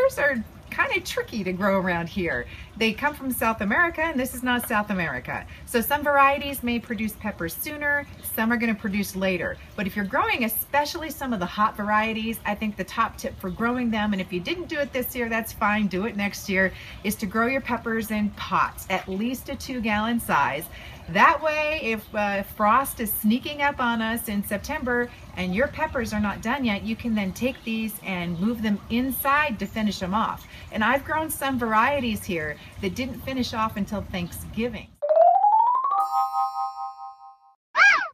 peppers are kind of tricky to grow around here. They come from South America, and this is not South America. So some varieties may produce peppers sooner, some are going to produce later. But if you're growing especially some of the hot varieties, I think the top tip for growing them, and if you didn't do it this year, that's fine, do it next year, is to grow your peppers in pots, at least a 2-gallon size. That way, if frost is sneaking up on us in September and your peppers are not done yet, you can then take these and move them inside to finish them off. And I've grown some varieties here that didn't finish off until Thanksgiving.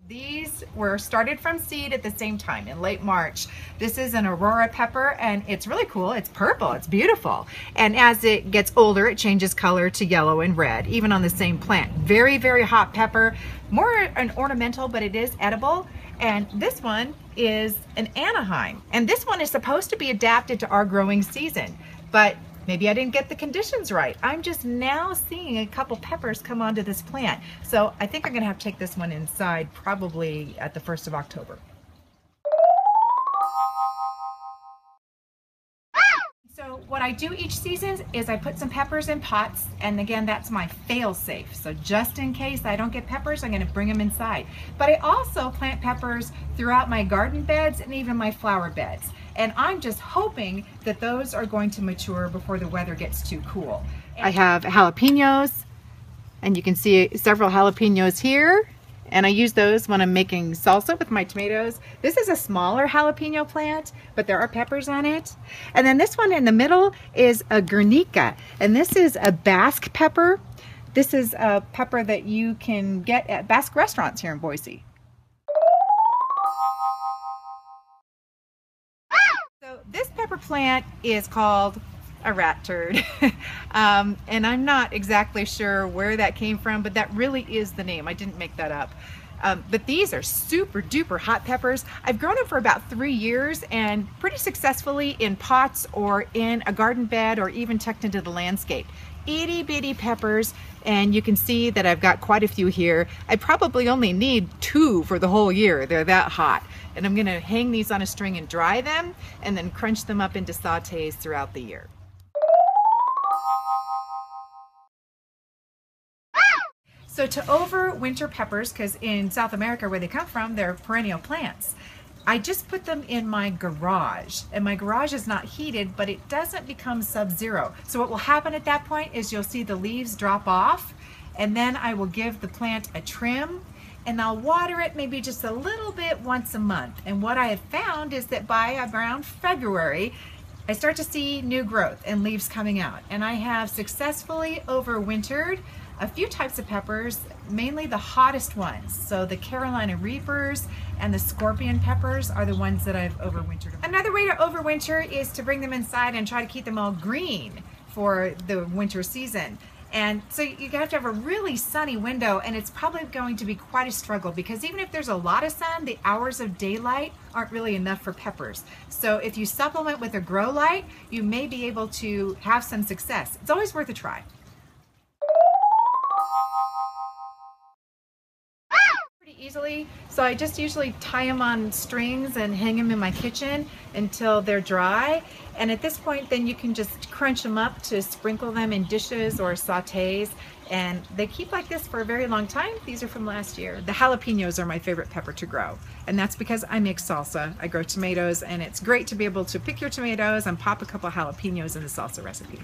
These were started from seed at the same time in late March. This is an Aurora pepper, and it's really cool. It's purple, it's beautiful. And as it gets older, it changes color to yellow and red, even on the same plant. Very, very hot pepper, more an ornamental, but it is edible. And this one is an Anaheim. And this one is supposed to be adapted to our growing season, but maybe I didn't get the conditions right. I'm just now seeing a couple peppers come onto this plant. So I think I'm gonna have to take this one inside probably at the 1st of October. So what I do each season is I put some peppers in pots, and again, that's my fail-safe. So just in case I don't get peppers, I'm gonna bring them inside. But I also plant peppers throughout my garden beds and even my flower beds. And I'm just hoping that those are going to mature before the weather gets too cool. I have jalapenos, and you can see several jalapenos here. And I use those when I'm making salsa with my tomatoes. This is a smaller jalapeno plant, but there are peppers on it. And then this one in the middle is a Guernica, and this is a Basque pepper. This is a pepper that you can get at Basque restaurants here in Boise. So this pepper plant is called a rat turd. And I'm not exactly sure where that came from, but that really is the name. I didn't make that up. But these are super duper hot peppers. I've grown them for about 3 years and pretty successfully in pots or in a garden bed or even tucked into the landscape. Itty bitty peppers, and you can see that I've got quite a few here. I probably only need 2 for the whole year. They're that hot. And I'm gonna hang these on a string and dry them and then crunch them up into sautés throughout the year. So to overwinter peppers, because in South America where they come from, they're perennial plants, I just put them in my garage. And my garage is not heated, but it doesn't become sub-zero. So what will happen at that point is you'll see the leaves drop off, and then I will give the plant a trim, and I'll water it maybe just a little bit once a month. And what I have found is that by around February, I start to see new growth and leaves coming out. And I have successfully overwintered a few types of peppers, mainly the hottest ones. So the Carolina Reapers and the Scorpion peppers are the ones that I've overwintered. Another way to overwinter is to bring them inside and try to keep them all green for the winter season. And so you have to have a really sunny window, and it's probably going to be quite a struggle because even if there's a lot of sun, the hours of daylight aren't really enough for peppers. So if you supplement with a grow light, you may be able to have some success. It's always worth a try. Easily. So I just usually tie them on strings and hang them in my kitchen until they're dry. And at this point, then you can just crunch them up to sprinkle them in dishes or sautés. And they keep like this for a very long time. These are from last year. The jalapenos are my favorite pepper to grow. And that's because I make salsa. I grow tomatoes, and it's great to be able to pick your tomatoes and pop a couple jalapenos in the salsa recipe.